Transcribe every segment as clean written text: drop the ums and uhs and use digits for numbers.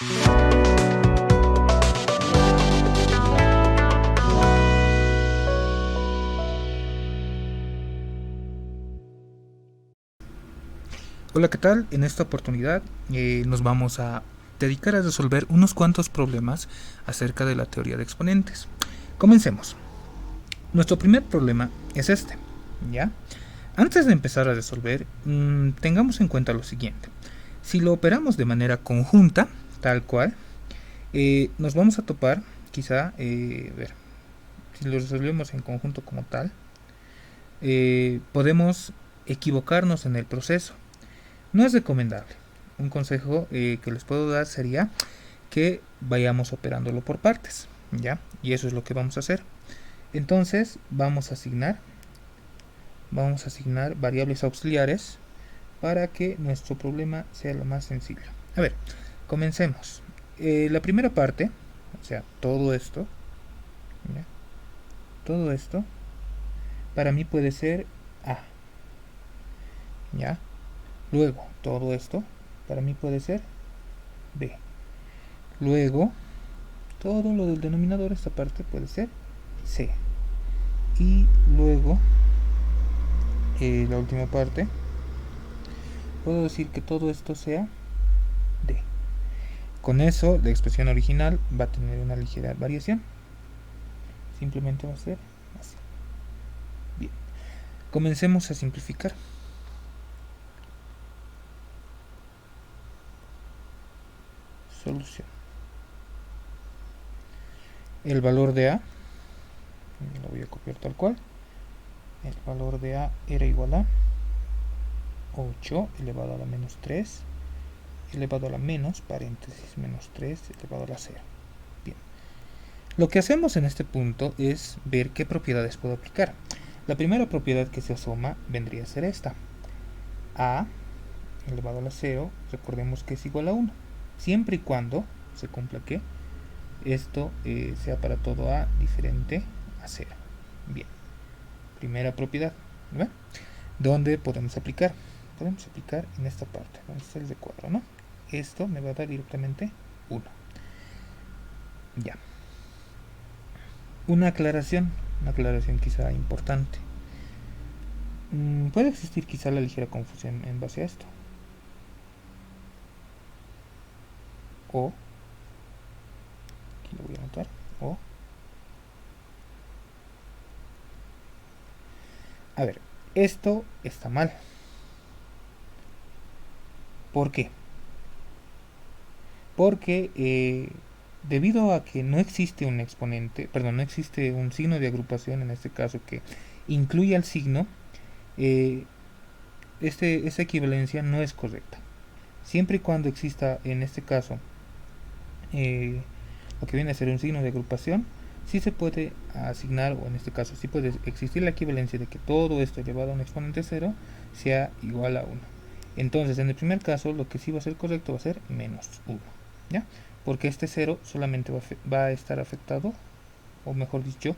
Hola, ¿qué tal? En esta oportunidad nos vamos a dedicar a resolver unos cuantos problemas acerca de la teoría de exponentes. Comencemos. Nuestro primer problema es este, ¿ya? Antes de empezar a resolver, tengamos en cuenta lo siguiente. Si lo operamos de manera conjunta, tal cual, nos vamos a topar, quizá, si lo resolvemos en conjunto como tal, podemos equivocarnos en el proceso. No es recomendable. Un consejo que les puedo dar sería que vayamos operándolo por partes, ¿ya? Y eso es lo que vamos a hacer. Entonces vamos a asignar variables auxiliares para que nuestro problema sea lo más sencillo. A ver, comencemos. La primera parte, o sea, todo esto, ¿ya? Todo esto, para mí puede ser A, ¿ya? Luego, todo esto, para mí puede ser B. Luego, todo lo del denominador, esta parte puede ser C. Y luego, la última parte, puedo decir que todo esto sea D. Con eso, la expresión original va a tener una ligera variación. Simplemente va a ser así. Bien. Comencemos a simplificar. Solución. El valor de A, lo voy a copiar tal cual. El valor de A era igual a 8 elevado a la menos 3 elevado a la menos, paréntesis, menos 3 elevado a la 0. Bien. Lo que hacemos en este punto es ver qué propiedades puedo aplicar. La primera propiedad que se asoma vendría a ser esta. A elevado a la 0, recordemos que es igual a 1. Siempre y cuando se cumpla que esto sea para todo A diferente a 0. Bien. Primera propiedad. ¿Ve? ¿Dónde podemos aplicar? Podemos aplicar en esta parte, donde está el recuadro, ¿no? Esto me va a dar directamente 1. Ya. Una aclaración quizá importante. Puede existir quizá la ligera confusión en base a esto. O, aquí lo voy a anotar, o. A ver, esto está mal. ¿Por qué? Porque debido a que no existe un exponente, perdón, no existe un signo de agrupación en este caso que incluya el signo, esta equivalencia no es correcta. Siempre y cuando exista en este caso lo que viene a ser un signo de agrupación, sí se puede asignar, o en este caso sí puede existir la equivalencia de que todo esto elevado a un exponente 0 sea igual a 1. Entonces, en el primer caso, lo que sí va a ser correcto va a ser menos 1, ¿ya? Porque este 0 solamente va a estar afectado, o mejor dicho,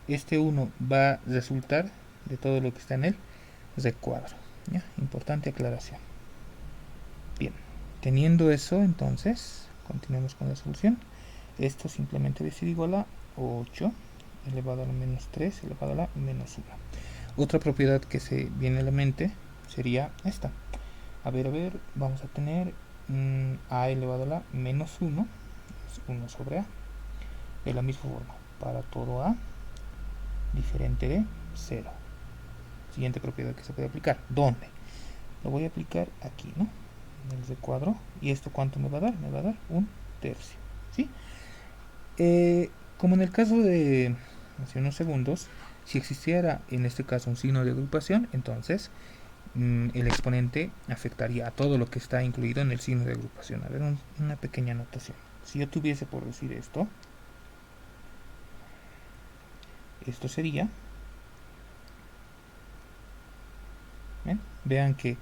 este 1 va a resultar de todo lo que está en el recuadro, ¿ya? Importante aclaración. Bien, teniendo eso, entonces, continuemos con la solución. Esto simplemente va a ser igual a 8 elevado a la menos 3 elevado a la menos 1. Otra propiedad que se viene a la mente sería esta. A ver, vamos a tener a elevado a la menos 1, es 1 sobre a. De la misma forma, para todo a diferente de 0. Siguiente propiedad que se puede aplicar. ¿Dónde? Lo voy a aplicar aquí, ¿no? En el recuadro. ¿Y esto cuánto me va a dar? Me va a dar 1/3. ¿Sí? Como en el caso de hace unos segundos, si existiera en este caso un signo de agrupación, entonces el exponente afectaría a todo lo que está incluido en el signo de agrupación. A ver, una pequeña anotación. Si yo tuviese por decir esto sería, ¿ven? Vean que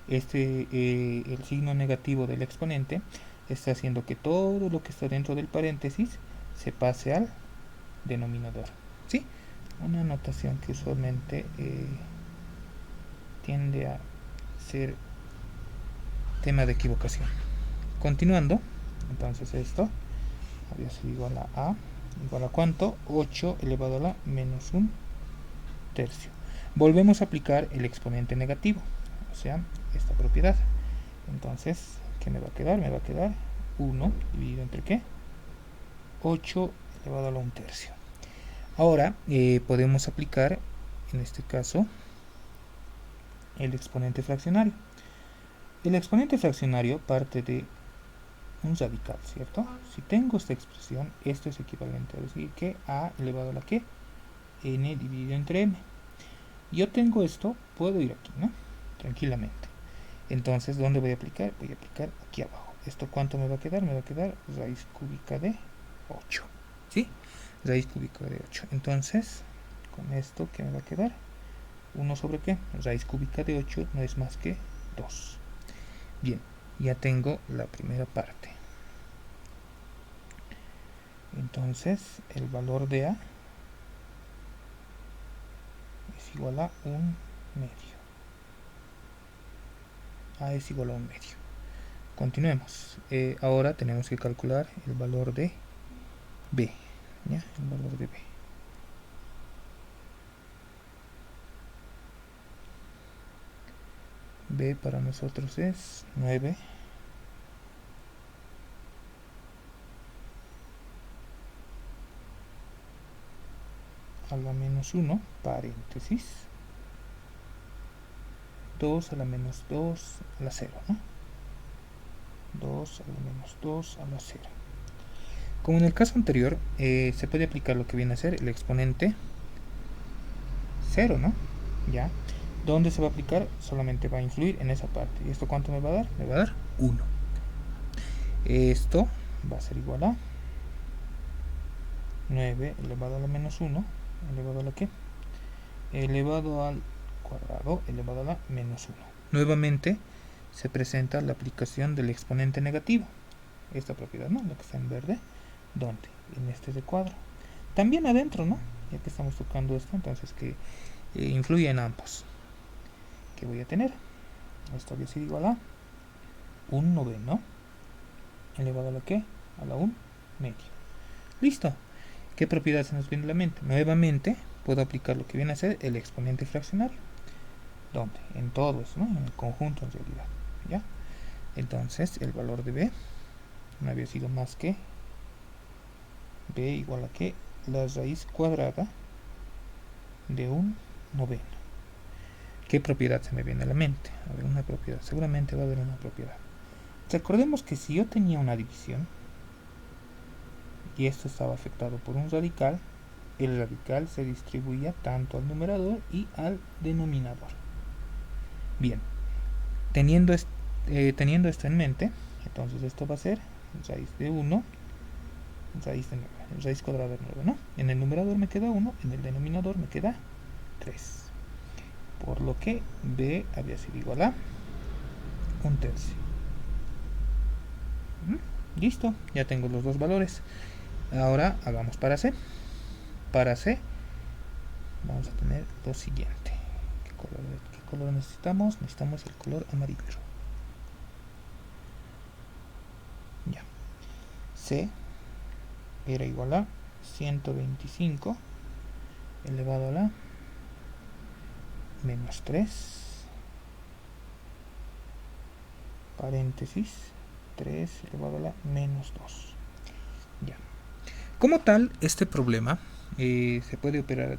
el signo negativo del exponente está haciendo que todo lo que está dentro del paréntesis se pase al denominador, ¿sí? Una notación que usualmente tiende a ser tema de equivocación. Continuando, Entonces esto habría sido igual a igual a ¿cuánto? 8 elevado a la menos un tercio. Volvemos a aplicar el exponente negativo, o sea, esta propiedad. Entonces, ¿qué me va a quedar? Me va a quedar 1 dividido entre ¿qué? 8 elevado a la un tercio. Ahora podemos aplicar, en este caso, el exponente fraccionario. El exponente fraccionario parte de un radical, ¿cierto? Si tengo esta expresión, esto es equivalente a decir que a elevado a la ¿qué? N dividido entre m. Yo tengo esto, puedo ir aquí, ¿no? Tranquilamente. Entonces, ¿dónde voy a aplicar? Voy a aplicar aquí abajo. ¿Esto cuánto me va a quedar? Me va a quedar raíz cúbica de 8. ¿Sí? Raíz cúbica de 8. Entonces, con esto, ¿qué me va a quedar? 1 sobre ¿qué? Raíz cúbica de 8 no es más que 2. Bien, ya tengo la primera parte. Entonces, el valor de A es igual a 1 medio. A es igual a 1 medio. Continuemos. Ahora tenemos que calcular el valor de B. ¿Ya? El valor de B. B para nosotros es 9 a la menos 1, paréntesis, 2 a la menos 2 a la 0, ¿no? 2 a la menos 2 a la 0. Como en el caso anterior, se puede aplicar lo que viene a ser el exponente 0, ¿no? Ya. ¿Dónde se va a aplicar? Solamente va a influir en esa parte. ¿Y esto cuánto me va a dar? Me va a dar 1. Esto va a ser igual a 9 elevado a la menos 1, elevado a la ¿qué? Elevado al cuadrado, elevado a la menos 1. Nuevamente se presenta la aplicación del exponente negativo. Esta propiedad, ¿no? La que está en verde. ¿Dónde? En este recuadro. También adentro, ¿no? Ya que estamos tocando esto, entonces que influye en ambos. ¿Qué voy a tener? Esto había sido igual a 1 noveno elevado a la ¿qué? A la 1 medio. Listo. ¿Qué propiedad se nos viene a la mente? Nuevamente puedo aplicar lo que viene a ser el exponente fraccionario. ¿Dónde? En todo eso, ¿no? En el conjunto en realidad. ¿Ya? Entonces el valor de B no había sido más que B igual a que la raíz cuadrada de 1 noveno. ¿Qué propiedad se me viene a la mente? A ver, una propiedad. Seguramente va a haber una propiedad. Recordemos que si yo tenía una división y esto estaba afectado por un radical, el radical se distribuía tanto al numerador y al denominador. Bien, teniendo esto en mente, entonces esto va a ser raíz de 1, raíz de 9, raíz cuadrada de 9, ¿no? En el numerador me queda 1, en el denominador me queda 3. Por lo que B había sido igual a 1 tercio. Listo, ya tengo los dos valores. Ahora hagamos para C. Para C vamos a tener lo siguiente. ¿Qué color necesitamos? Necesitamos el color amarillo. Ya. C era igual a 125 elevado a la menos 3 paréntesis 3 elevado a la menos 2. Ya. Como tal, este problema se puede operar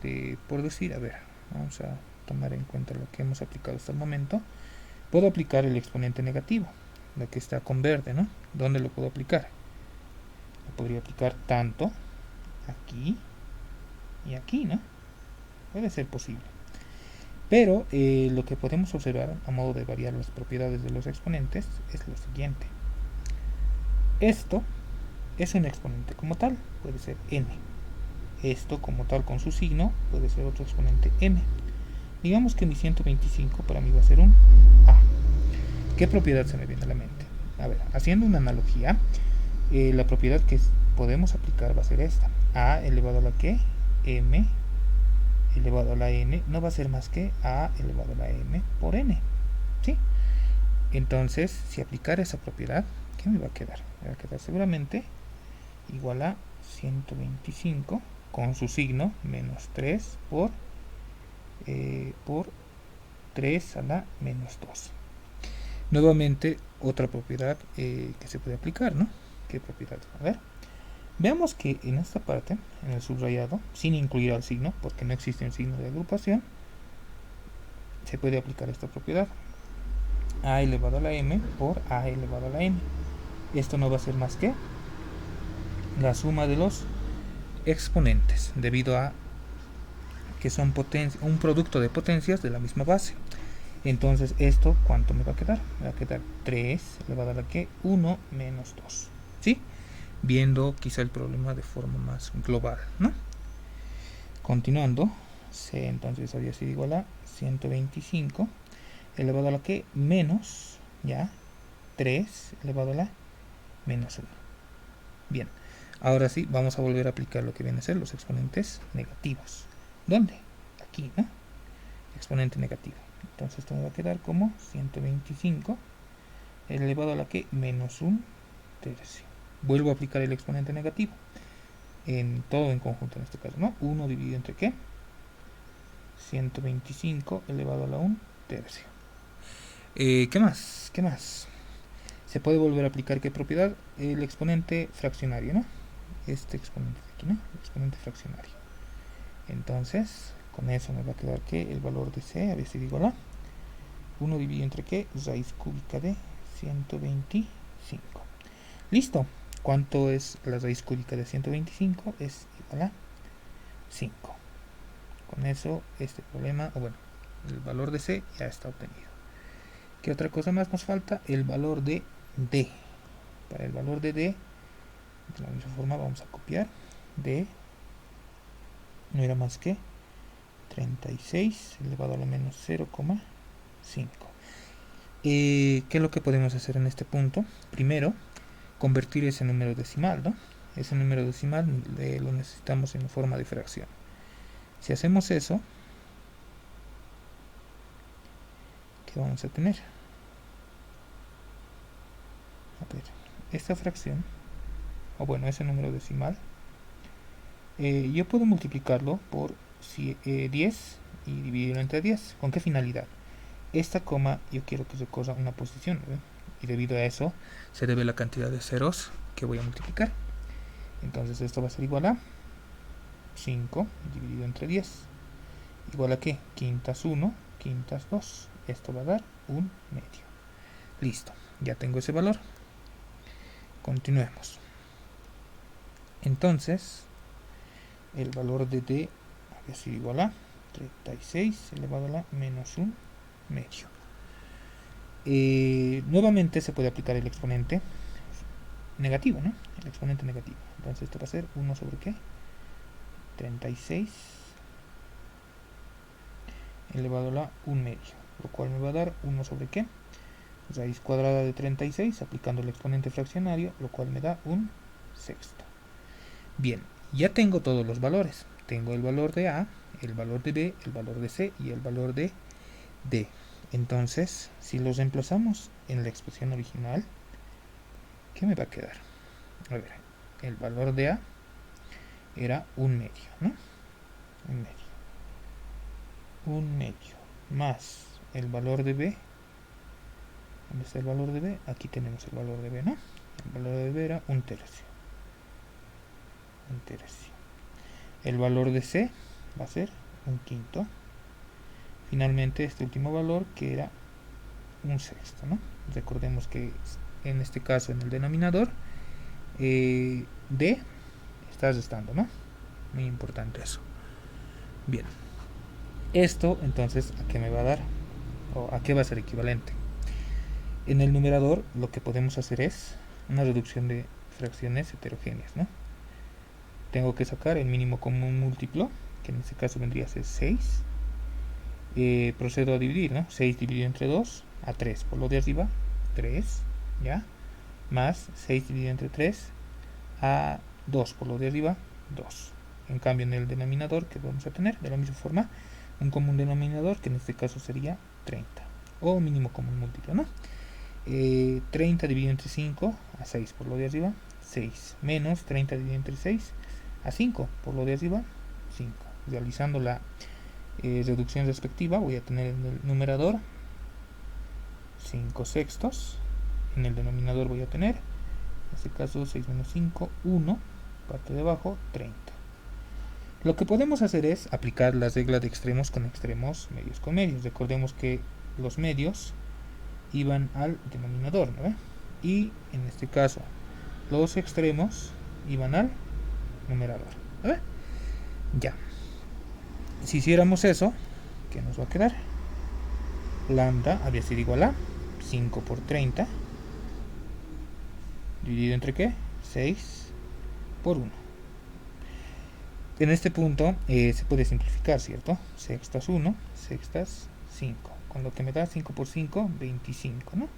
por decir, a ver, vamos a tomar en cuenta lo que hemos aplicado hasta el momento. Puedo aplicar el exponente negativo, la que está con verde, ¿no? ¿Dónde lo puedo aplicar? Lo podría aplicar tanto aquí y aquí, ¿no? Puede ser posible. Pero lo que podemos observar a modo de variar las propiedades de los exponentes es lo siguiente. Esto es un exponente como tal, puede ser n. Esto como tal con su signo puede ser otro exponente m. Digamos que mi 125 para mí va a ser un a. ¿Qué propiedad se me viene a la mente? A ver, haciendo una analogía, la propiedad que podemos aplicar va a ser esta. A elevado a la que m elevado a la n no va a ser más que a elevado a la m por n. ¿Sí? Entonces, si aplicara esa propiedad, ¿qué ¿qué me va a quedar? Me va a quedar seguramente igual a 125 con su signo menos 3 por 3 a la menos 2. Nuevamente, otra propiedad que se puede aplicar, ¿no? ¿Qué propiedad? A ver, veamos que en esta parte, en el subrayado, sin incluir al signo, porque no existe un signo de agrupación, se puede aplicar esta propiedad. A elevado a la m por a elevado a la m. Esto no va a ser más que la suma de los exponentes, debido a que son un producto de potencias de la misma base. Entonces, ¿esto cuánto me va a quedar? Me va a quedar 3 elevado a la que 1 menos 2. ¿Sí? Viendo quizá el problema de forma más global, ¿no? Continuando, C entonces había sido igual a 125 elevado a la que menos, ya, 3 elevado a la menos 1. Bien, ahora sí, vamos a volver a aplicar lo que viene a ser los exponentes negativos. ¿Dónde? Aquí, ¿no? Exponente negativo. Entonces esto me va a quedar como 125 elevado a la que menos un tercio. Vuelvo a aplicar el exponente negativo. En todo en conjunto en este caso, ¿no? 1 dividido entre ¿qué? 125 elevado a la 1 tercio. ¿Qué más? ¿Qué más? Se puede volver a aplicar ¿qué propiedad? El exponente fraccionario, ¿no? Este exponente de aquí, ¿no? El exponente fraccionario. Entonces, con eso me va a quedar que el valor de C había sido igual a 1 dividido entre ¿qué? Raíz cúbica de 125. Listo. ¿Cuánto es la raíz cúbica de 125? Es igual a 5. Con eso, este problema, o bueno, el valor de C ya está obtenido. ¿Qué otra cosa más nos falta? El valor de D. Para el valor de D, de la misma forma vamos a copiar. D no era más que 36 elevado a la menos 0,5. ¿Qué es lo que podemos hacer en este punto? Primero, convertir ese número decimal, ¿no? Ese número decimal lo necesitamos en forma de fracción. Si hacemos eso, ¿qué vamos a tener? A ver, esta fracción, o bueno, ese número decimal, yo puedo multiplicarlo por 10 y dividirlo entre 10. ¿Con qué finalidad? Esta coma yo quiero que recorra una posición, ¿no? Y debido a eso se debe la cantidad de ceros que voy a multiplicar. Entonces esto va a ser igual a 5 dividido entre 10. ¿Igual a qué? Quintas 1, quintas 2. Esto va a dar un medio. Listo, ya tengo ese valor. Continuemos. Entonces, el valor de D había sido igual a 36 elevado a la menos un medio. Nuevamente se puede aplicar el exponente negativo, ¿no? El exponente negativo. Entonces esto va a ser 1 sobre ¿qué? 36 elevado a la 1 medio, lo cual me va a dar 1 sobre ¿qué? Raíz cuadrada de 36 aplicando el exponente fraccionario, lo cual me da un sexto. Bien, ya tengo todos los valores. Tengo el valor de A, el valor de B, el valor de C y el valor de D. Entonces, si los reemplazamos en la expresión original, ¿qué me va a quedar? A ver, el valor de A era un medio, ¿no? Un medio. Un medio más el valor de B. ¿Dónde está el valor de B? Aquí tenemos el valor de B, ¿no? El valor de B era un tercio. Un tercio. El valor de C va a ser un quinto. Finalmente este último valor que era un sexto, ¿no? Recordemos que en este caso en el denominador D está restando, ¿no? Muy importante eso. Bien. Esto entonces ¿a qué me va a dar? ¿O a qué va a ser equivalente? En el numerador lo que podemos hacer es una reducción de fracciones heterogéneas, ¿no? Tengo que sacar el mínimo común múltiplo, que en este caso vendría a ser 6. Procedo a dividir, ¿no? 6 dividido entre 2 a 3. Por lo de arriba, 3, ¿ya? Más 6 dividido entre 3 a 2. Por lo de arriba, 2. En cambio, en el denominador, que vamos a tener de la misma forma, un común denominador, que en este caso sería 30. O mínimo común múltiplo, ¿no? 30 dividido entre 5 a 6 por lo de arriba, 6, menos 30 dividido entre 6 a 5 por lo de arriba, 5. Realizando la reducción respectiva, voy a tener en el numerador 5 sextos, en el denominador voy a tener, en este caso 6 menos 5, 1, parte de abajo, 30. Lo que podemos hacer es aplicar la regla de extremos con extremos, medios con medios. Recordemos que los medios iban al denominador, ¿no? Y en este caso los extremos iban al numerador, ¿no? Ya. Si hiciéramos eso, ¿qué nos va a quedar? Lambda habría sido igual a 5 por 30 dividido entre ¿qué? 6 por 1. En este punto se puede simplificar, ¿cierto? Sextas 1, sextas 5, con lo que me da 5 por 5, 25, ¿no?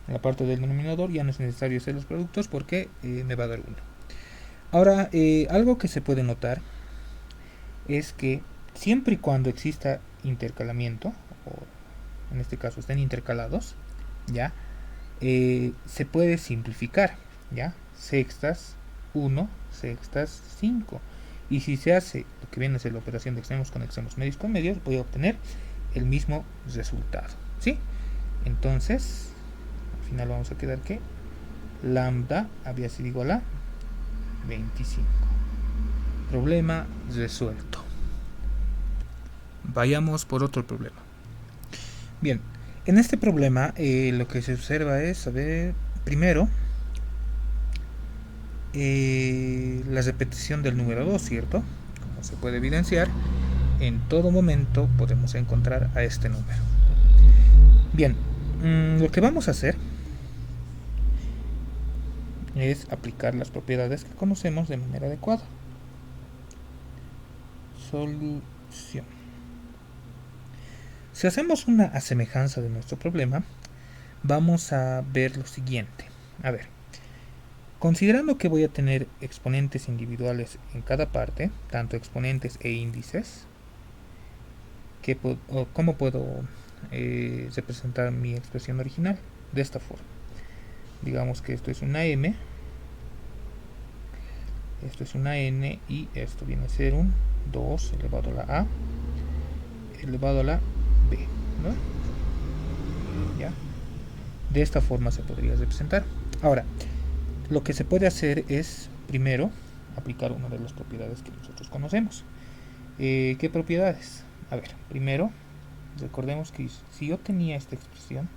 En la parte del denominador ya no es necesario hacer los productos porque me va a dar 1. Ahora, algo que se puede notar es que siempre y cuando exista intercalamiento, o en este caso estén intercalados, ya, se puede simplificar, ya, sextas 1, sextas 5. Y si se hace lo que viene a ser la operación de extremos con extremos, medios con medios, voy a obtener el mismo resultado, ¿sí? Entonces, al final vamos a quedar que lambda había sido igual a 25. Problema resuelto. Vayamos por otro problema. Bien, en este problema lo que se observa es, a ver, primero, la repetición del número 2, ¿cierto? Como se puede evidenciar, en todo momento podemos encontrar a este número. Bien, lo que vamos a hacer es aplicar las propiedades que conocemos de manera adecuada. Solución. Si hacemos una asemejanza de nuestro problema, vamos a ver lo siguiente. A ver, considerando que voy a tener exponentes individuales en cada parte, tanto exponentes e índices, ¿cómo puedo representar mi expresión original? De esta forma. Digamos que esto es una m, esto es una n y esto viene a ser un 2 elevado a la a elevado a la b, ¿no? ¿Ya? De esta forma se podría representar. Ahora, lo que se puede hacer es, primero, aplicar una de las propiedades que nosotros conocemos. ¿Qué propiedades? A ver, primero, recordemos que si yo tenía esta expresión,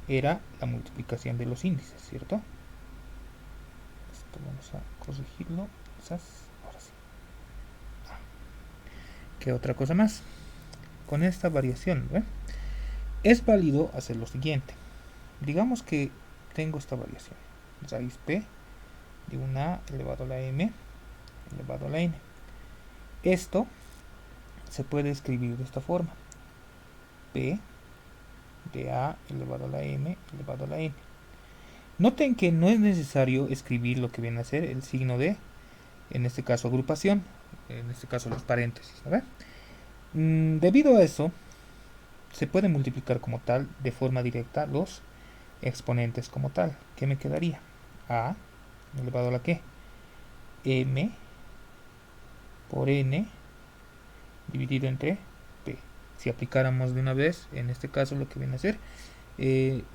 era la multiplicación de los índices, ¿cierto? Esto vamos a corregirlo, quizás, ahora sí. ¿Qué otra cosa más? Con esta variación, ¿ve? Es válido hacer lo siguiente. Digamos que tengo esta variación, raíz p de una a elevado a la m elevado a la n. Esto se puede escribir de esta forma: p de a elevado a la m elevado a la n. Noten que no es necesario escribir lo que viene a ser el signo de, en este caso, agrupación, en este caso los paréntesis, ¿no? Debido a eso, se puede multiplicar como tal, de forma directa, los exponentes como tal. ¿Qué me quedaría? A elevado a la ¿qué? M por n dividido entre p. Si aplicáramos de una vez, en este caso lo que viene a ser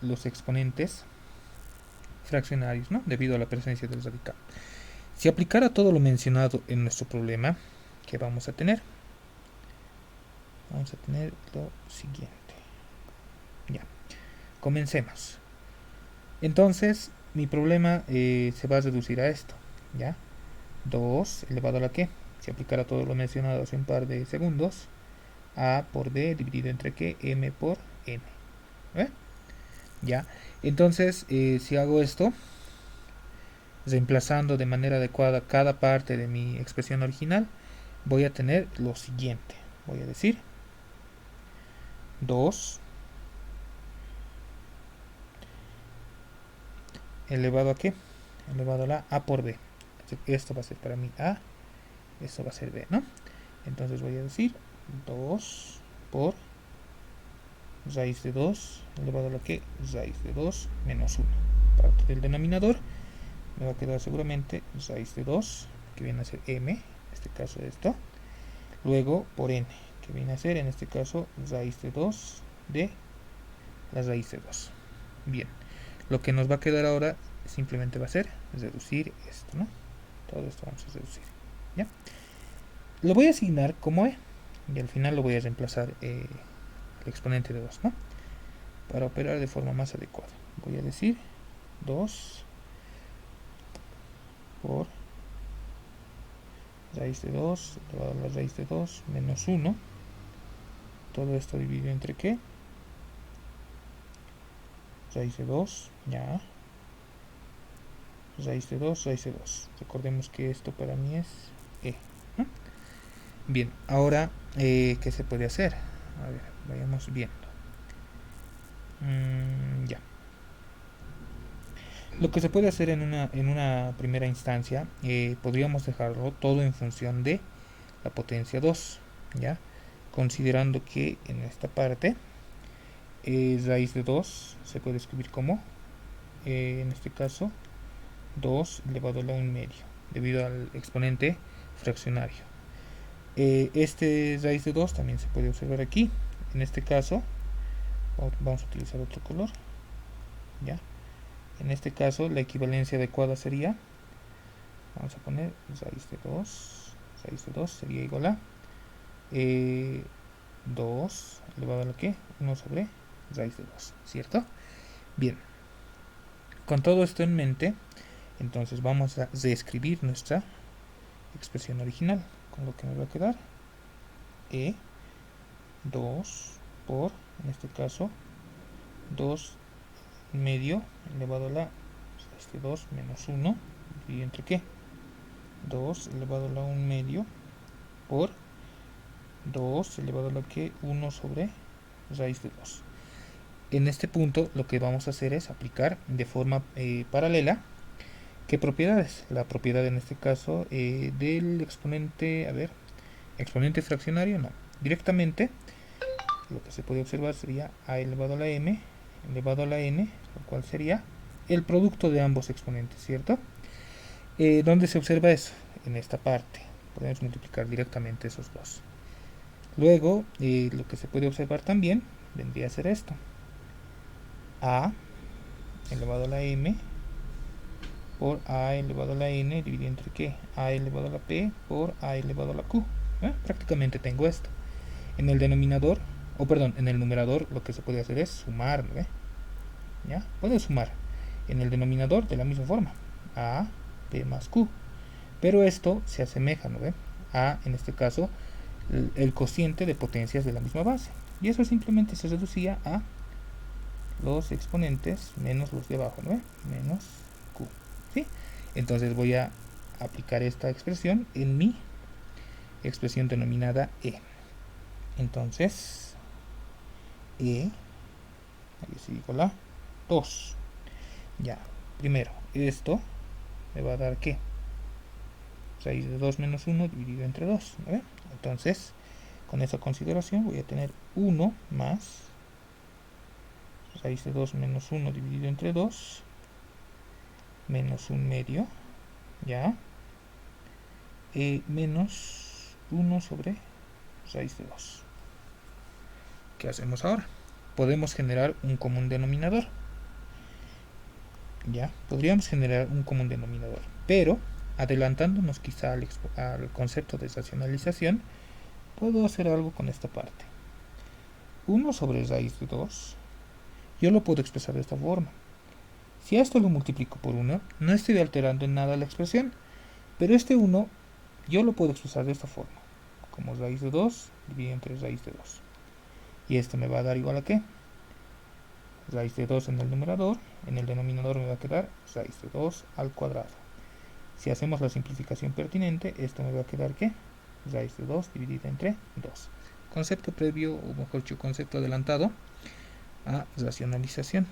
los exponentes fraccionarios, ¿no? Debido a la presencia del radical. Si aplicara todo lo mencionado en nuestro problema, ¿qué vamos a tener? Vamos a tener lo siguiente. Ya, comencemos. Entonces, mi problema se va a reducir a esto, ¿ya? 2 elevado a la ¿qué? Si aplicara todo lo mencionado hace un par de segundos, a por b dividido entre ¿qué? M por n. ¿Ve? Ya, entonces, si hago esto, reemplazando de manera adecuada cada parte de mi expresión original, voy a tener lo siguiente. Voy a decir 2 elevado a ¿qué? Elevado a la a por b. Esto va a ser para mí a, esto va a ser b, ¿no? Entonces voy a decir 2 por raíz de 2 elevado a la que raíz de 2 menos 1. Parte del denominador me va a quedar seguramente raíz de 2, que viene a ser m, en este caso esto, luego por n, que viene a ser en este caso raíz de 2 de la raíz de 2. Bien, lo que nos va a quedar ahora simplemente va a ser reducir esto, ¿no? Todo esto vamos a reducir, ¿ya? Lo voy a asignar como e, y al final lo voy a reemplazar el exponente de 2, ¿no? Para operar de forma más adecuada. Voy a decir 2 por raíz de 2 elevado a la raíz de 2 menos 1. Todo esto dividido entre ¿qué? Raíz de 2, ya. Raíz de 2, raíz de 2. Recordemos que esto para mí es e, ¿no? Bien, ahora, ¿qué se puede hacer? A ver, vayamos viendo. Ya. Lo que se puede hacer en una primera instancia, podríamos dejarlo todo en función de la potencia 2, ¿ya? Considerando que en esta parte raíz de 2 se puede escribir como, en este caso, 2 elevado a la 1 medio, debido al exponente fraccionario. Este raíz de 2 también se puede observar aquí. En este caso, vamos a utilizar otro color, ¿ya? En este caso, la equivalencia adecuada sería, vamos a poner raíz de 2 sería igual a 2 elevado a la que 1 sobre raíz de 2, ¿cierto? Bien, con todo esto en mente, entonces vamos a reescribir nuestra expresión original, con lo que me va a quedar e 2 por, en este caso, 2 medio elevado a la raíz de 2 menos 1, y entre qué, 2 elevado a la 1 medio por 2 elevado a la que 1 sobre raíz de 2. En este punto lo que vamos a hacer es aplicar de forma paralela ¿qué propiedades? La propiedad en este caso del exponente, a ver, exponente fraccionario, no, directamente lo que se puede observar sería a elevado a la m elevado a la n, lo cual sería el producto de ambos exponentes, ¿cierto? ¿Dónde se observa eso? En esta parte. Podemos multiplicar directamente esos dos. Luego, lo que se puede observar también vendría a ser esto. A elevado a la m por a elevado a la n dividido entre ¿qué? A elevado a la p por a elevado a la q. Prácticamente tengo esto. En el denominador, o perdón, en el numerador lo que se puede hacer es sumar, ¿no? ¿Ya? Puedo sumar en el denominador de la misma forma, a, p más q, pero esto se asemeja, ¿no? A, en este caso, el cociente de potencias de la misma base, y eso simplemente se reducía a los exponentes menos los de abajo, ¿no? Menos q, ¿sí? Entonces voy a aplicar esta expresión en mi expresión denominada e. Entonces, e es igual a 2. Ya, primero, esto me va a dar ¿qué? Raíz de 2 menos 1 dividido entre 2, ¿no? Entonces, con esa consideración voy a tener 1 más raíz de 2 menos 1 dividido entre 2 menos 1 medio, ya, menos 1 sobre raíz de 2. ¿Qué hacemos ahora? Podemos generar un común denominador. Ya, podríamos generar un común denominador, pero adelantándonos quizá al concepto de racionalización, puedo hacer algo con esta parte. 1 sobre raíz de 2, yo lo puedo expresar de esta forma. Si a esto lo multiplico por 1, no estoy alterando en nada la expresión, pero este 1 yo lo puedo expresar de esta forma, como raíz de 2 dividido entre raíz de 2. Y esto me va a dar igual a ¿qué? Raíz de 2 en el numerador, en el denominador me va a quedar raíz de 2 al cuadrado. Si hacemos la simplificación pertinente, esto me va a quedar ¿qué? Raíz de 2 dividida entre 2. Concepto previo, o mejor dicho, concepto adelantado a racionalización.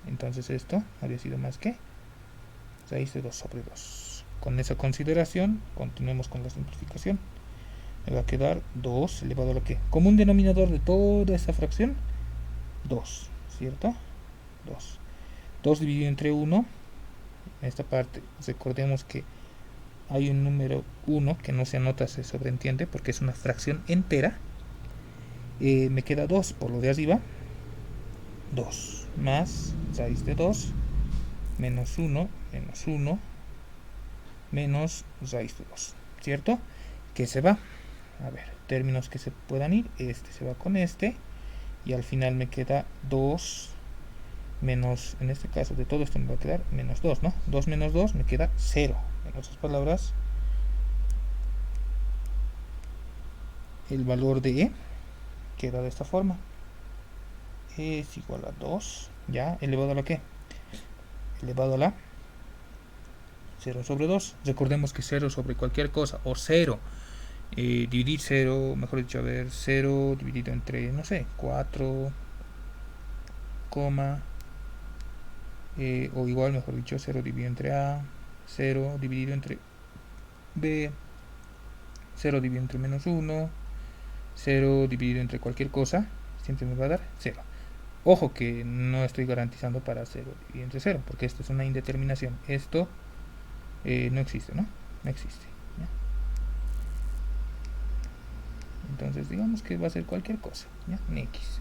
Entonces esto habría sido más que raíz de 2 sobre 2. Con esa consideración, continuemos con la simplificación. Me va a quedar 2 elevado a lo que, como un denominador de toda esa fracción, 2, ¿cierto? 2. 2 dividido entre 1, en esta parte recordemos que hay un número 1 que no se anota, se sobreentiende porque es una fracción entera. Me queda 2 por lo de arriba, 2 más raíz de 2 menos 1 menos 1 menos raíz de 2, ¿cierto? Que se va, a ver, términos que se puedan ir, este se va con este y al final me queda 2 menos, en este caso de todo esto me va a quedar menos 2, ¿no? 2 menos 2 me queda 0. En otras palabras, el valor de e queda de esta forma. Es igual a 2, ya, elevado a la qué? Elevado a la 0 sobre 2. Recordemos que 0 sobre cualquier cosa, o 0, dividir 0, mejor dicho, a ver, 0 dividido entre, no sé, 4, coma, o igual, mejor dicho, 0 dividido entre a, 0 dividido entre b, 0 dividido entre menos 1, 0 dividido entre cualquier cosa, siempre me va a dar 0. Ojo que no estoy garantizando para 0 dividido entre 0, porque esto es una indeterminación. Esto no existe, ¿no? No existe. ¿Ya? Entonces digamos que va a ser cualquier cosa, ¿ya? En x.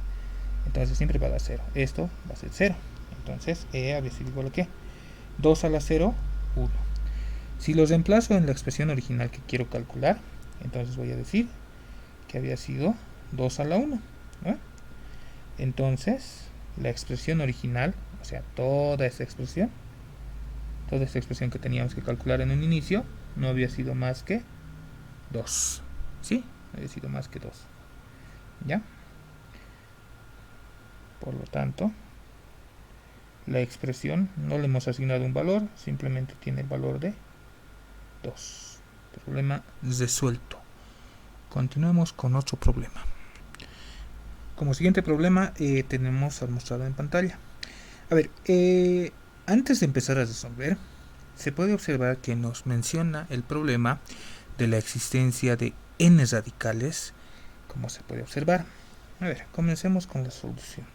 Entonces siempre va a dar 0. Esto va a ser 0. Entonces e habría sido igual a ¿qué? 2 a la 0, 1. Si lo reemplazo en la expresión original que quiero calcular, entonces voy a decir que había sido 2 a la 1, ¿no? Entonces la expresión original, o sea, toda esta expresión que teníamos que calcular en un inicio, no había sido más que 2. ¿Sí? Había sido más que 2. ¿Ya? Por lo tanto, la expresión no le hemos asignado un valor, simplemente tiene el valor de 2. Problema resuelto. Continuemos con otro problema. Como siguiente problema tenemos al mostrado en pantalla. A ver, antes de empezar a resolver, se puede observar que nos menciona el problema de la existencia de n radicales, como se puede observar. A ver, comencemos con la solución.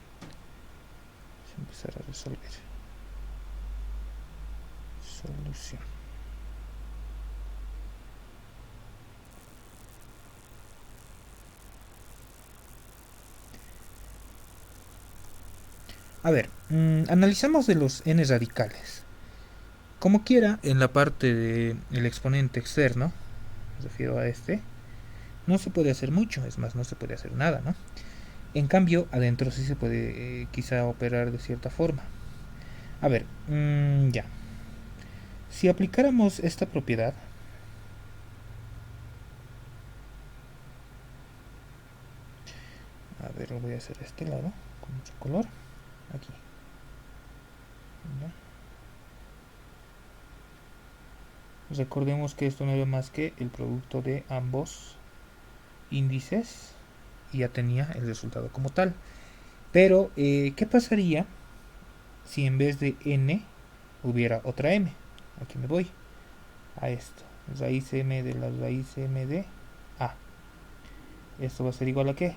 Vamos a empezar a resolver. Solución. A ver, analizamos de los n radicales. Como quiera, en la parte del exponente externo, me refiero a este, no se puede hacer mucho, es más, no se puede hacer nada, ¿no? En cambio, adentro sí se puede quizá operar de cierta forma. A ver, ya. Si aplicáramos esta propiedad, a ver, lo voy a hacer de este lado, con mucho color, aquí. ¿Ya? Recordemos que esto no era más que el producto de ambos índices y ya tenía el resultado como tal. Pero, ¿qué pasaría si en vez de n hubiera otra m? Aquí me voy a esto. Raíz m de la raíz m de a. Esto va a ser igual a ¿qué?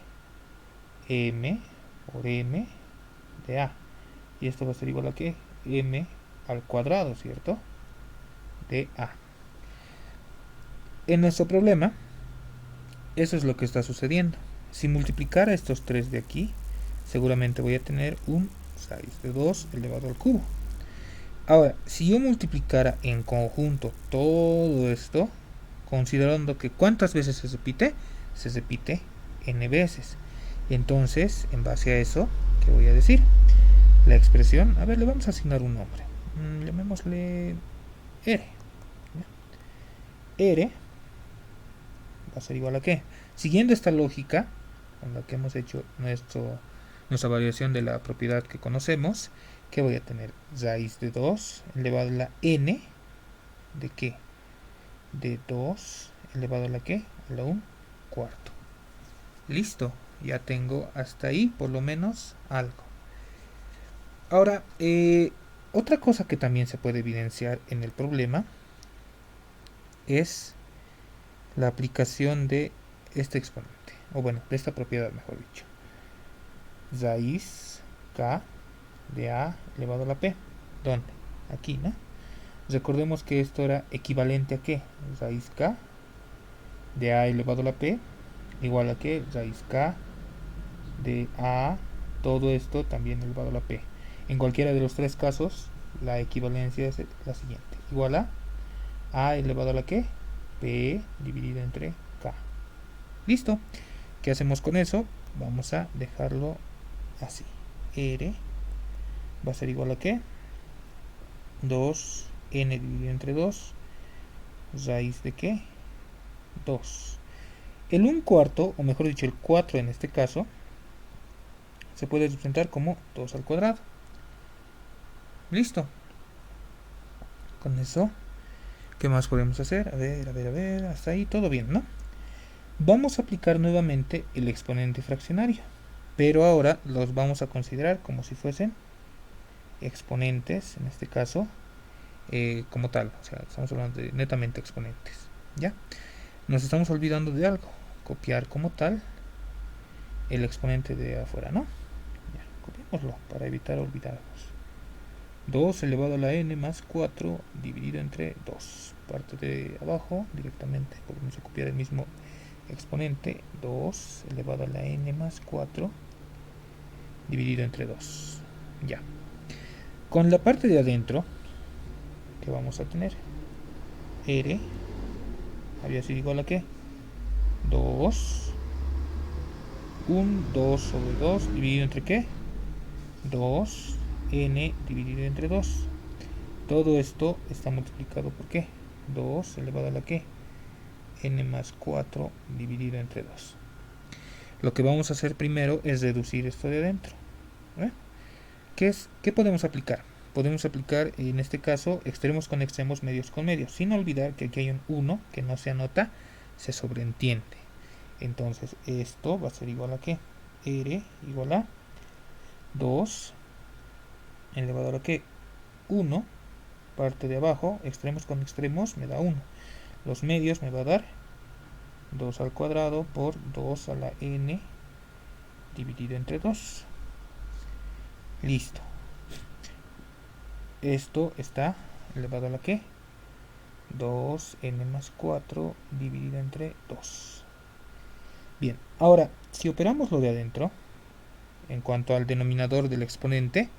M por m de a. Y esto va a ser igual a ¿qué? M al cuadrado, ¿cierto? De a. En nuestro problema, eso es lo que está sucediendo. Si multiplicara estos tres de aquí, seguramente voy a tener un raíz de 2 elevado al cubo. Ahora, si yo multiplicara en conjunto todo esto, considerando que ¿cuántas veces se repite n veces. Entonces, en base a eso, ¿qué voy a decir? La expresión, a ver, le vamos a asignar un nombre. Llamémosle R. R va a ser igual a ¿qué? Siguiendo esta lógica, con la que hemos hecho nuestra variación de la propiedad que conocemos, que voy a tener raíz de 2 elevado a la n de ¿qué? De 2 elevado a la ¿qué? A la 1 cuarto. Listo, ya tengo hasta ahí por lo menos algo. Ahora, otra cosa que también se puede evidenciar en el problema es la aplicación de este exponente, o bueno, de esta propiedad mejor dicho. Raíz k de a elevado a la p. ¿Dónde? Aquí, ¿no? Recordemos que esto era equivalente a ¿qué? Raíz k de a elevado a la p igual a ¿qué? Raíz k de a, todo esto también elevado a la p. En cualquiera de los tres casos, la equivalencia es la siguiente. Igual a elevado a la ¿qué? P dividido entre k. Listo. ¿Qué hacemos con eso? Vamos a dejarlo así. R va a ser igual a ¿qué? 2n dividido entre 2 raíz de ¿qué? 2. El 1/4, o mejor dicho el 4 en este caso, se puede representar como 2 al cuadrado. Listo. Con eso, ¿qué más podemos hacer? A ver, hasta ahí todo bien, ¿no? Vamos a aplicar nuevamente el exponente fraccionario, pero ahora los vamos a considerar como si fuesen exponentes, en este caso, como tal. O sea, estamos hablando de netamente exponentes, ¿ya? Nos estamos olvidando de algo, copiar como tal el exponente de afuera, ¿no? Ya, copiémoslo para evitar olvidarnos. 2 elevado a la n más 4 dividido entre 2. Parte de abajo directamente, volvemos a copiar el mismo exponente. 2 elevado a la n más 4 dividido entre 2. Ya. Con la parte de adentro, ¿qué vamos a tener? R había sido igual a ¿qué? 2. Un 2 sobre 2 dividido entre ¿qué? 2 n dividido entre 2. Todo esto está multiplicado por ¿qué? 2 elevado a la ¿qué? N más 4 dividido entre 2. Lo que vamos a hacer primero es reducir esto de adentro. ¿Qué podemos aplicar? Podemos aplicar en este caso extremos con extremos, medios con medios, sin olvidar que aquí hay un 1 que no se anota, se sobreentiende. Entonces esto va a ser igual a ¿qué? R igual a 2 elevado a la ¿qué? 1, parte de abajo, extremos con extremos me da 1. Los medios me va a dar 2 al cuadrado por 2 a la n dividido entre 2. Listo. Esto está elevado a la ¿qué? 2n más 4 dividido entre 2. Bien, ahora, si operamos lo de adentro, en cuanto al denominador del exponente,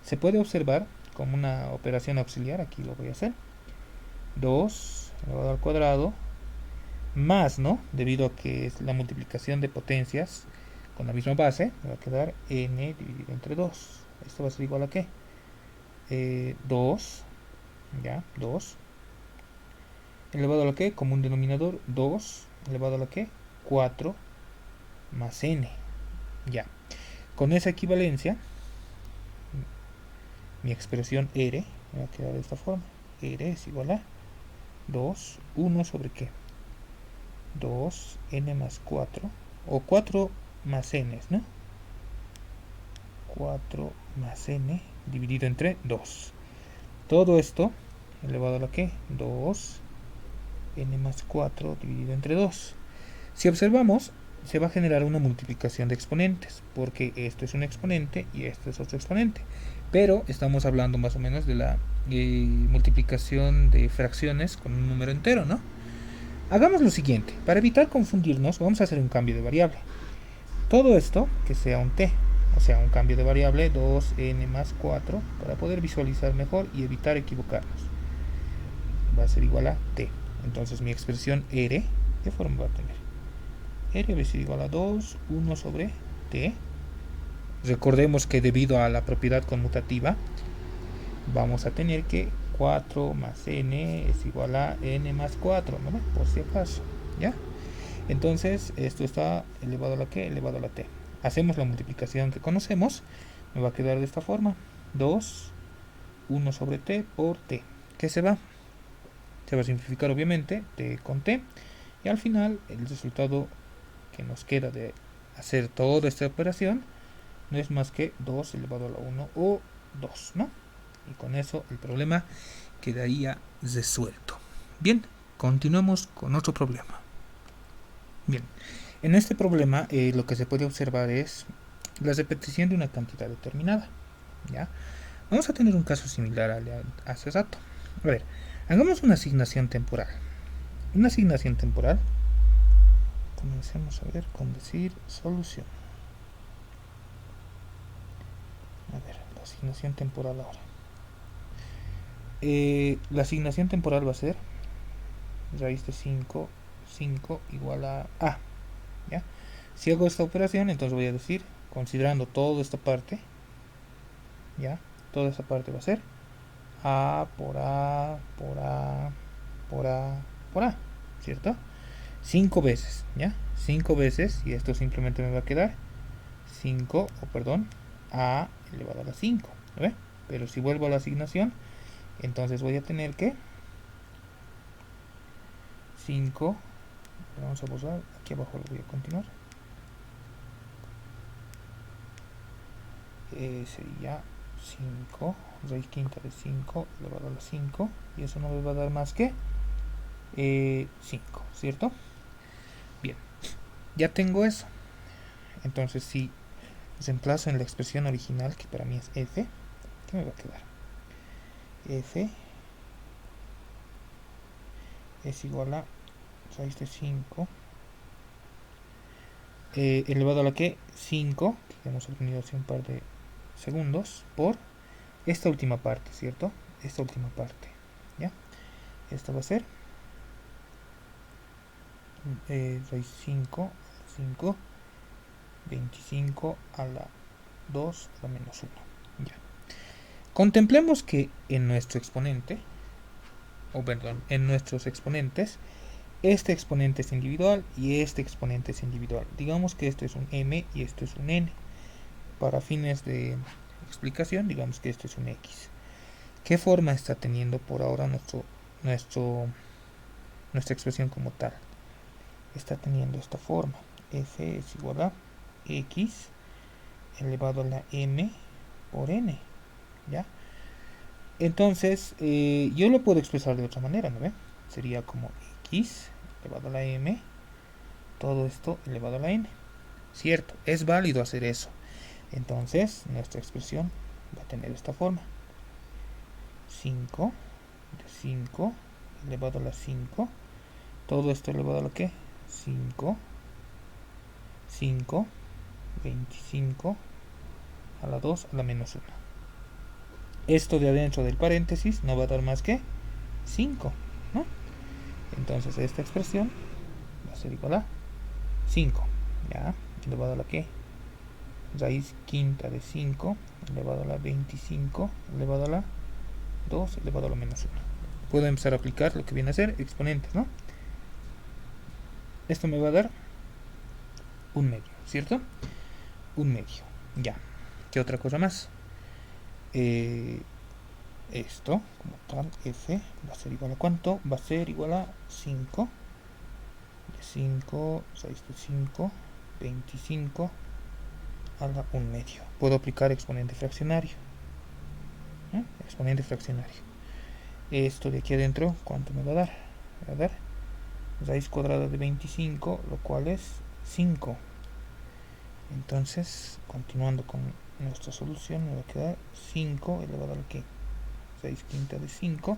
se puede observar como una operación auxiliar, aquí lo voy a hacer, 2 elevado al cuadrado, más, ¿no? Debido a que es la multiplicación de potencias con la misma base, me va a quedar n dividido entre 2. Esto va a ser igual a ¿qué? 2, ya, 2, elevado a la ¿qué? Como un denominador, 2 elevado a la ¿qué? 4 más n, ya. Con esa equivalencia, mi expresión R me va a quedar de esta forma. R es igual a 2, 1 sobre ¿qué? 2 n más 4, o 4 más n, ¿no? 4 más n dividido entre 2. Todo esto elevado a la ¿qué? 2 n más 4 dividido entre 2. Si observamos, se va a generar una multiplicación de exponentes, porque esto es un exponente y esto es otro exponente. Pero estamos hablando más o menos de la multiplicación de fracciones con un número entero, ¿no? Hagamos lo siguiente, para evitar confundirnos, vamos a hacer un cambio de variable. Todo esto que sea un t, o sea, un cambio de variable 2n más 4, para poder visualizar mejor y evitar equivocarnos. Va a ser igual a t. Entonces mi expresión r, ¿qué forma va a tener? R va a ser igual a 2, 1 sobre t. Recordemos que debido a la propiedad conmutativa, vamos a tener que 4 más n es igual a n más 4, ¿no? Por si acaso, ¿ya? Entonces, esto está elevado a la ¿qué? Elevado a la t. Hacemos la multiplicación que conocemos, me va a quedar de esta forma, 2, 1 sobre t por t. ¿Qué se va? Se va a simplificar obviamente, t con t, y al final el resultado que nos queda de hacer toda esta operación no es más que 2 elevado a la 1 o 2, ¿no? Y con eso el problema quedaría resuelto. Bien, continuamos con otro problema. Bien, en este problema lo que se puede observar es la repetición de una cantidad determinada, ¿ya? Vamos a tener un caso similar al de hace rato. A ver, hagamos una asignación temporal. Una asignación temporal, comencemos a ver con decir solución. A ver, la asignación temporal ahora. La asignación temporal va a ser raíz de 5 igual a A, ¿ya? Si hago esta operación, entonces voy a decir, considerando toda esta parte, ¿ya? Toda esta parte va a ser A por A, por A, por A, por A, ¿cierto? 5 veces, ¿ya? 5 veces, y esto simplemente me va a quedar 5, o perdón, A elevado a la 5, ¿ve? Pero si vuelvo a la asignación, entonces voy a tener que 5, vamos a borrar, aquí abajo lo voy a continuar, sería 5, raíz quinta de 5 elevado a la 5, y eso no me va a dar más que 5, ¿cierto? Bien, ya tengo eso. Entonces si reemplazo en la expresión original, que para mí es f, ¿qué me va a quedar? F es igual a raíz de 5 elevado a la que 5, que hemos obtenido hace un par de segundos, por esta última parte, ¿cierto? Esta última parte, ¿ya? Esto va a ser raíz 5, 25 a la 2 a la menos 1, ya. Contemplemos que en nuestro exponente, o perdón, en nuestros exponentes, este exponente es individual y este exponente es individual. Digamos que esto es un m y esto es un n. Para fines de explicación, digamos que esto es un x. ¿Qué forma está teniendo por ahora nuestra expresión como tal? Está teniendo esta forma. F es igual a x elevado a la m por n, ¿ya? Entonces, yo lo puedo expresar de otra manera, ¿no ve? Sería como x elevado a la m, todo esto elevado a la n. Cierto, es válido hacer eso. Entonces, nuestra expresión va a tener esta forma. 5 de 5 elevado a la 5, todo esto elevado a la que 5, 5, 25 a la 2 a la menos 1. Esto de adentro del paréntesis no va a dar más que 5, ¿no? Entonces esta expresión va a ser igual a 5, ¿ya? Elevado a la que raíz quinta de 5 elevado a la 25 elevado a la 2 elevado a la menos 1. Puedo empezar a aplicar lo que viene a ser exponentes, ¿no? Esto me va a dar un medio, ¿cierto? Un medio, ya. ¿Qué otra cosa más? Esto, como tal, f va a ser igual a ¿cuánto? Va a ser igual a 5 de 5, 6 de 5, 25 a la 1 medio. Puedo aplicar exponente fraccionario, ¿eh? Exponente fraccionario. Esto de aquí adentro, ¿cuánto me va a dar? Me va a dar raíz cuadrada de 25, lo cual es 5. Entonces, continuando con nuestra solución, me va a quedar 5 elevado a la que 6 quinta de 5,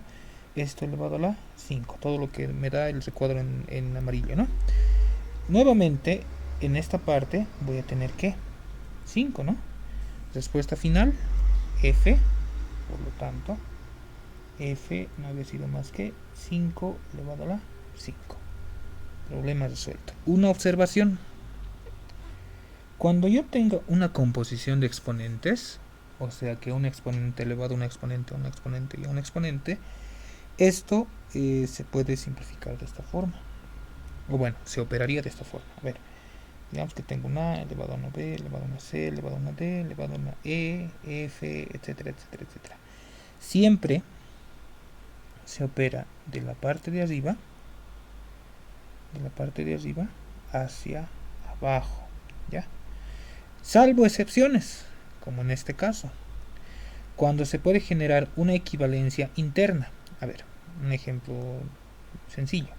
esto elevado a la 5, todo lo que me da el recuadro en amarillo, ¿no? Nuevamente, en esta parte voy a tener que 5, ¿no? Respuesta final, f, por lo tanto, f no había sido más que 5 elevado a la 5. Problema resuelto. Una observación. Cuando yo tenga una composición de exponentes, o sea que un exponente elevado a un exponente, a un exponente y a un exponente, esto se puede simplificar de esta forma. O bueno, se operaría de esta forma. A ver, digamos que tengo una A elevado a una B, elevado a una C, elevado a una D, elevado a una E, F, etcétera, etcétera, etcétera. Siempre se opera de la parte de arriba hacia abajo, ¿ya? Salvo excepciones, como en este caso, cuando se puede generar una equivalencia interna. A ver, un ejemplo sencillo.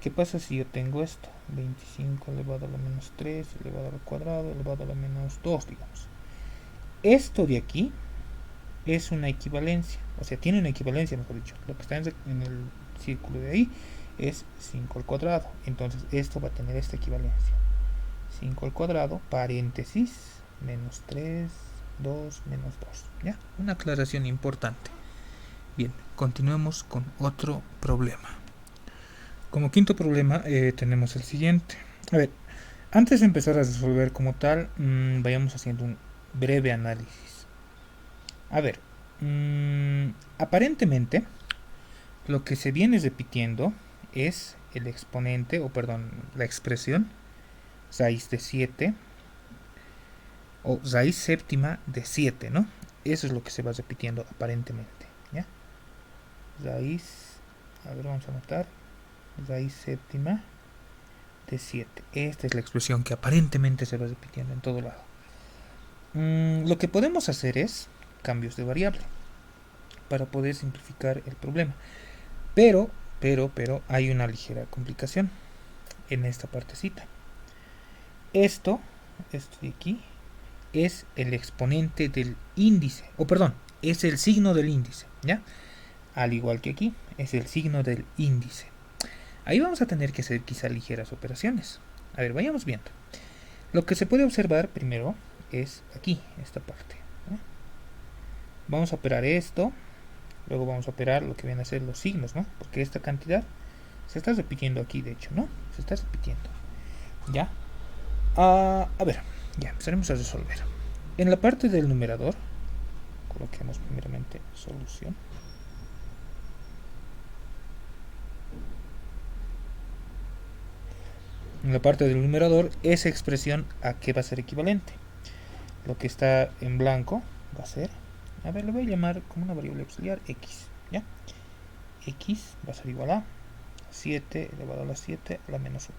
¿Qué pasa si yo tengo esto? 25 elevado a la menos 3 elevado al cuadrado elevado a la menos 2, digamos. Esto de aquí es una equivalencia, o sea, tiene una equivalencia, mejor dicho. Lo que está en el círculo de ahí es 5 al cuadrado. Entonces esto va a tener esta equivalencia. 5 al cuadrado, paréntesis, menos 3, 2, menos 2. ¿Ya? Una aclaración importante. Bien, continuemos con otro problema. Como quinto problema tenemos el siguiente. A ver, antes de empezar a resolver como tal, vayamos haciendo un breve análisis. A ver, aparentemente lo que se viene repitiendo es el exponente, o perdón, la expresión raíz de 7 o raíz séptima de 7, ¿no? Eso es lo que se va repitiendo aparentemente, ¿ya? Raíz, a ver, vamos a anotar, raíz séptima de 7. Esta es la expresión que aparentemente se va repitiendo en todo lado. Lo que podemos hacer es cambios de variable para poder simplificar el problema. Pero hay una ligera complicación en esta partecita. Esto de aquí, es el exponente del índice, o perdón, es el signo del índice, ¿ya? Al igual que aquí, es el signo del índice. Ahí vamos a tener que hacer quizá ligeras operaciones. A ver, vayamos viendo. Lo que se puede observar primero es aquí, esta parte, ¿no? Vamos a operar esto, luego vamos a operar lo que vienen a ser los signos, ¿no? Porque esta cantidad se está repitiendo aquí, de hecho, ¿no? Se está repitiendo. ¿Ya? A ver, ya empezaremos a resolver. En la parte del numerador, coloquemos primeramente solución. En la parte del numerador, esa expresión a qué va a ser equivalente. Lo que está en blanco va a ser, a ver, le voy a llamar como una variable auxiliar x, ¿ya? X va a ser igual a 7 elevado a la 7 a la menos 1.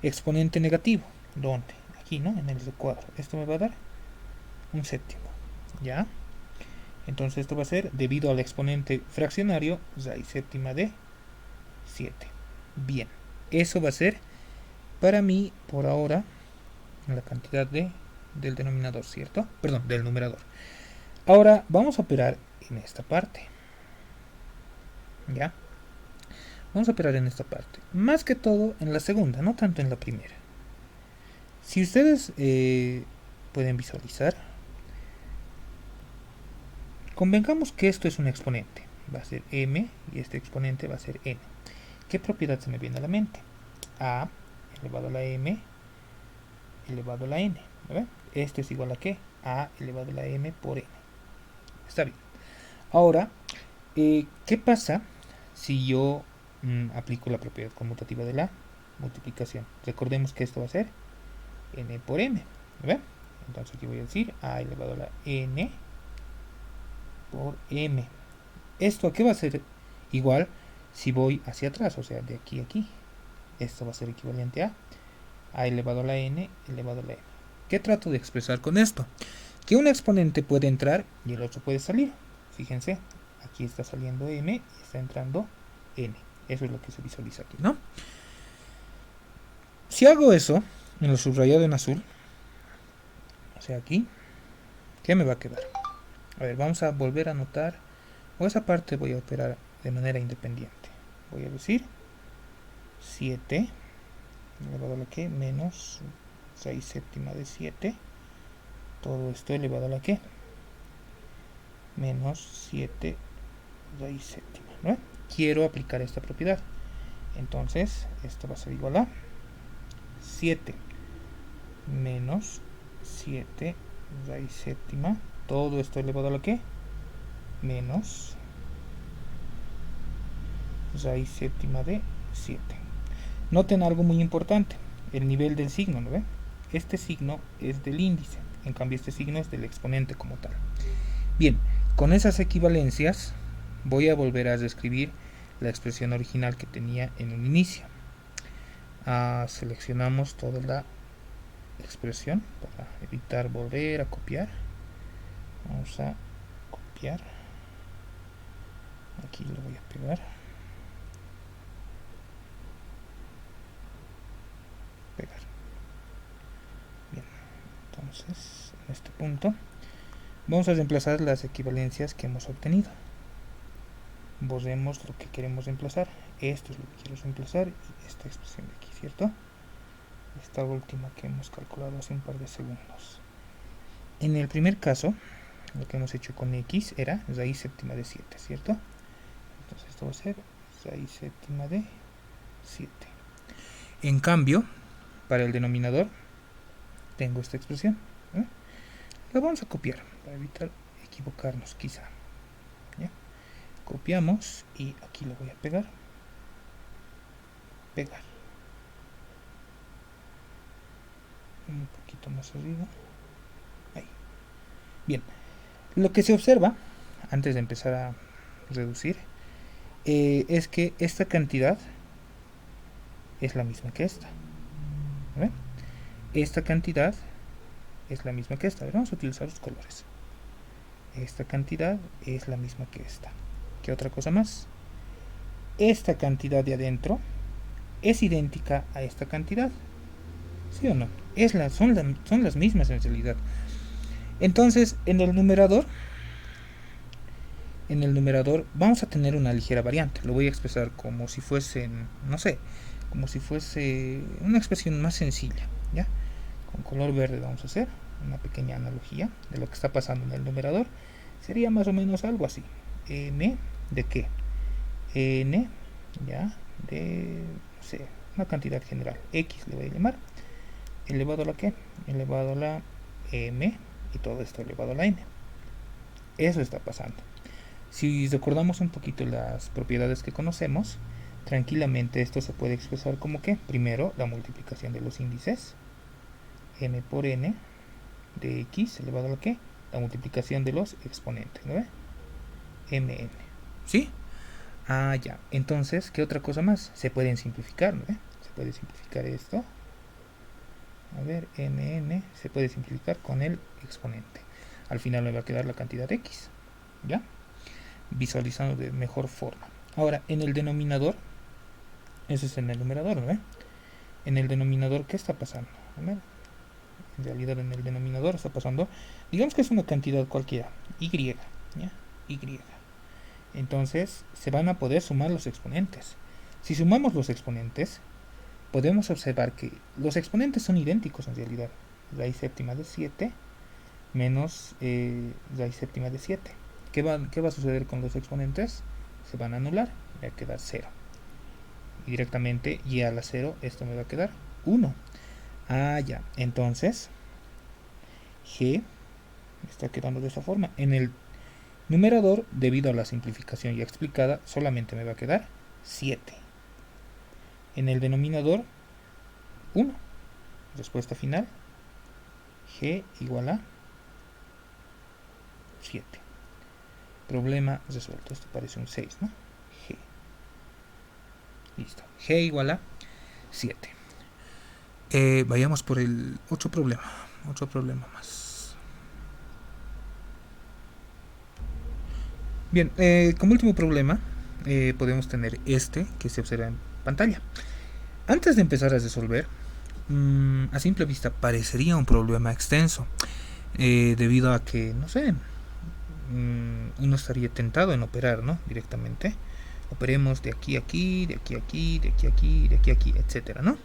Exponente negativo, ¿dónde? Aquí, ¿no? En el recuadro. Esto me va a dar un séptimo, ¿ya? Entonces esto va a ser debido al exponente fraccionario raíz séptima de 7. Bien, eso va a ser para mí por ahora la cantidad del denominador, ¿cierto? Perdón, del numerador. Ahora vamos a operar en esta parte, ¿ya? Vamos a operar en esta parte, más que todo en la segunda, no tanto en la primera. Si ustedes pueden visualizar, convengamos que esto es un exponente, va a ser m y este exponente va a ser n. ¿Qué propiedad se me viene a la mente? A elevado a la m elevado a la n, ¿verdad? Esto es igual a ¿qué? A elevado a la m por n. Está bien. Ahora, ¿qué pasa si yo aplico la propiedad conmutativa de la multiplicación? Recordemos que esto va a ser n por m, ¿verdad? Entonces aquí voy a decir a elevado a la n por m. ¿Esto a qué va a ser igual si voy hacia atrás? O sea, de aquí a aquí. Esto va a ser equivalente a elevado a la n elevado a la m. ¿Qué trato de expresar con esto? Que un exponente puede entrar y el otro puede salir. Fíjense, aquí está saliendo m y está entrando n. Eso es lo que se visualiza aquí, ¿no? Si hago eso, en lo subrayado en azul, o sea aquí, ¿qué me va a quedar? A ver, vamos a volver a anotar, o esa parte voy a operar de manera independiente. Voy a decir 7 elevado a la que menos 6 séptima de 7. Todo esto elevado a la que menos 7 raíz séptima, ¿no? Quiero aplicar esta propiedad. Entonces, esto va a ser igual a 7 menos 7 raíz séptima. Todo esto elevado a la que menos raíz séptima de 7. Noten algo muy importante, el nivel del signo, ¿no ven? Este signo es del índice, en cambio este signo es del exponente como tal. Bien, con esas equivalencias voy a volver a reescribir la expresión original que tenía en un inicio. Seleccionamos toda la expresión para evitar volver a copiar. Vamos a copiar. Aquí lo voy a pegar. Entonces, en este punto, vamos a reemplazar las equivalencias que hemos obtenido. Borremos lo que queremos reemplazar. Esto es lo que quiero reemplazar y esta expresión de aquí, ¿cierto? Esta última que hemos calculado hace un par de segundos. En el primer caso, lo que hemos hecho con x era raíz séptima de 7, ¿cierto? Entonces esto va a ser raíz séptima de 7. En cambio, para el denominador, tengo esta expresión. La vamos a copiar para evitar equivocarnos quizá. ¿Ya? Copiamos y aquí lo voy a pegar. Pegar. Un poquito más arriba. Ahí. Bien. Lo que se observa, antes de empezar a reducir, es que esta cantidad es la misma que esta. ¿Ven? Esta cantidad es la misma que esta. A ver, vamos a utilizar los colores. Esta cantidad es la misma que esta. ¿Qué otra cosa más? Esta cantidad de adentro es idéntica a esta cantidad. ¿Sí o no? Son las mismas en realidad. Entonces, en el numerador vamos a tener una ligera variante. Lo voy a expresar como si fuesen, no sé, como si fuese una expresión más sencilla, ¿ya? Con color verde vamos a hacer una pequeña analogía de lo que está pasando en el numerador. Sería más o menos algo así. M de qué? N, ya, de, no sé, una cantidad general. X le voy a llamar. Elevado a la qué? Elevado a la M y todo esto elevado a la N. Eso está pasando. Si recordamos un poquito las propiedades que conocemos, tranquilamente esto se puede expresar como que, primero, la multiplicación de los índices, m por n, de x elevado a la que, la multiplicación de los exponentes, ¿no ve? Mn, ¿sí? Ah, ya. Entonces, ¿qué otra cosa más? Se pueden simplificar, ¿no ve? Se puede simplificar esto. A ver, mn se puede simplificar con el exponente. Al final me va a quedar la cantidad x, ¿ya? Visualizando de mejor forma. Ahora, en el denominador, eso es en el numerador, ¿no? En el denominador, ¿qué está pasando? ¿No? En realidad, en el denominador está pasando, digamos que es una cantidad cualquiera, y, ¿ya? Y. Entonces, se van a poder sumar los exponentes. Si sumamos los exponentes, podemos observar que los exponentes son idénticos en realidad. Raíz séptima de 7 menos raíz séptima de 7. ¿Qué va a suceder con los exponentes? Se van a anular, va a quedar 0. Y directamente, y a la 0, esto me va a quedar 1. Ah, ya. Entonces, G está quedando de esa forma. En el numerador, debido a la simplificación ya explicada, solamente me va a quedar 7. En el denominador, 1. Respuesta final, G igual a 7. Problema resuelto. Esto parece un 6, ¿no? G. Listo. G igual a 7. Vayamos por el otro problema. Otro problema más. Bien, como último problema, podemos tener este que se observa en pantalla. Antes de empezar a resolver, a simple vista parecería un problema extenso, debido a que, no sé, uno estaría tentado en operar, ¿no? Directamente. Operemos de aquí a aquí, de aquí a aquí, de aquí a aquí, de aquí a aquí, etcétera, ¿no?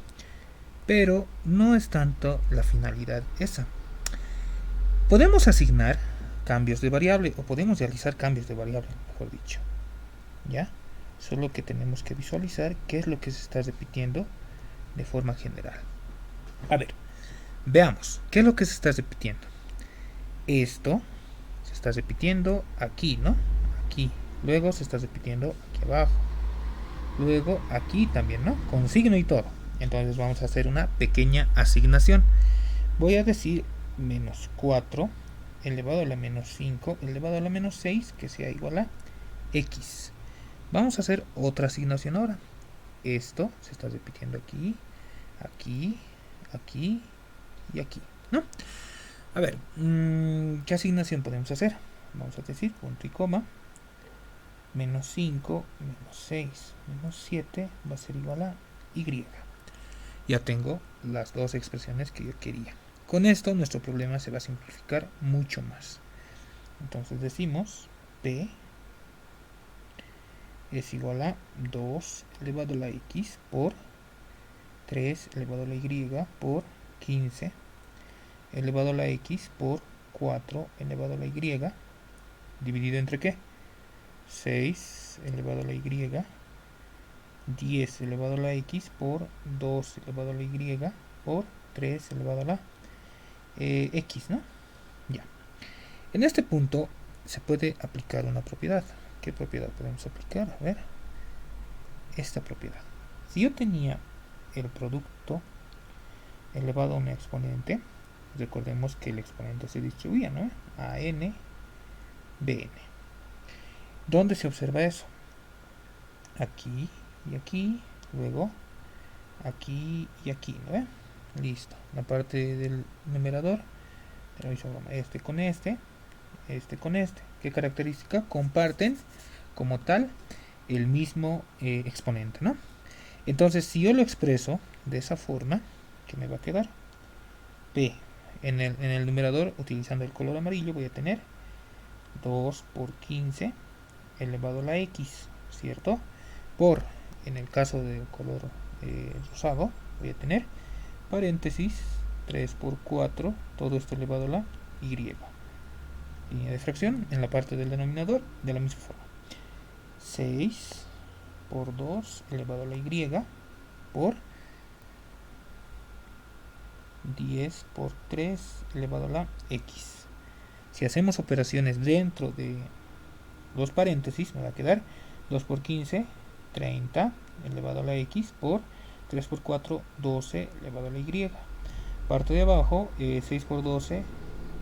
Pero no es tanto la finalidad esa. Podemos asignar cambios de variable o podemos realizar cambios de variable, mejor dicho. ¿Ya? Solo que tenemos que visualizar qué es lo que se está repitiendo de forma general. A ver, veamos, ¿qué es lo que se está repitiendo? Esto se está repitiendo aquí, ¿no? Aquí. Luego se está repitiendo aquí abajo. Luego aquí también, ¿no? Con signo y todo. Entonces vamos a hacer una pequeña asignación. Voy a decir menos 4 elevado a la menos 5 elevado a la menos 6 que sea igual a x. Vamos a hacer otra asignación ahora. Esto se está repitiendo aquí, aquí, aquí y aquí, ¿no? A ver, ¿qué asignación podemos hacer? Vamos a decir punto y coma. Menos 5, menos 6, menos 7 va a ser igual a y. Ya tengo las dos expresiones que yo quería. Con esto nuestro problema se va a simplificar mucho más. Entonces decimos P es igual a 2 elevado a la X por 3 elevado a la Y por 15 elevado a la X por 4 elevado a la Y dividido entre ¿qué? 6 elevado a la Y, 10 elevado a la X por 2 elevado a la Y por 3 elevado a la X, ¿no? Ya. En este punto se puede aplicar una propiedad. ¿Qué propiedad podemos aplicar? A ver. Esta propiedad. Si yo tenía el producto elevado a un exponente, recordemos que el exponente se distribuía, ¿no? A n, bn. ¿Dónde se observa eso? Aquí y aquí, luego aquí y aquí, ¿no? Listo. La parte del numerador, este con este con este. ¿Qué característica? Comparten como tal el mismo exponente, ¿no? Entonces, si yo lo expreso de esa forma, ¿qué me va a quedar? P. En el numerador, utilizando el color amarillo, voy a tener 2 por 15 elevado a la X, ¿cierto? Por, en el caso del color rosado, voy a tener paréntesis 3 por 4, todo esto elevado a la Y. Línea de fracción en la parte del denominador de la misma forma. 6 por 2 elevado a la Y por 10 por 3 elevado a la X. Si hacemos operaciones dentro de los paréntesis, me va a quedar 2 por 15, 30 elevado a la X por 3 por 4, 12 elevado a la Y. Parte de abajo, 6 por 12,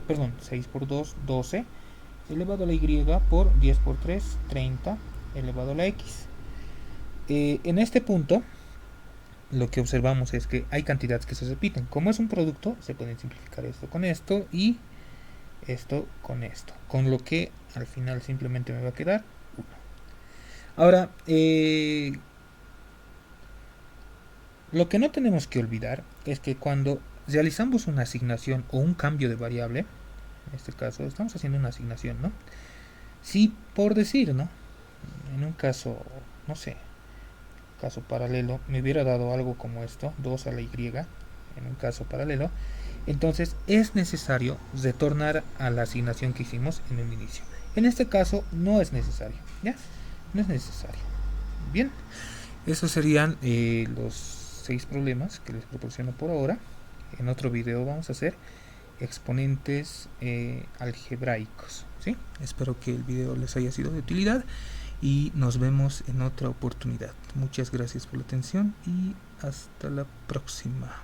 perdón, 6 por 2, 12 elevado a la Y por 10 por 3, 30 elevado a la X. En este punto, lo que observamos es que hay cantidades que se repiten. Como es un producto, se pueden simplificar esto con esto y esto con esto. Con lo que al final simplemente me va a quedar 1. Ahora, lo que no tenemos que olvidar es que cuando realizamos una asignación o un cambio de variable, en este caso estamos haciendo una asignación, ¿no? Si por decir, ¿no? En un caso, no sé, caso paralelo, me hubiera dado algo como esto, 2 a la Y, en un caso paralelo, entonces es necesario retornar a la asignación que hicimos en el inicio. En este caso no es necesario, ¿ya? No es necesario. Bien, esos serían los 6 problemas que les proporciono por ahora. En otro video vamos a hacer exponentes algebraicos, ¿sí? Espero que el video les haya sido de utilidad y nos vemos en otra oportunidad. Muchas gracias por la atención y hasta la próxima.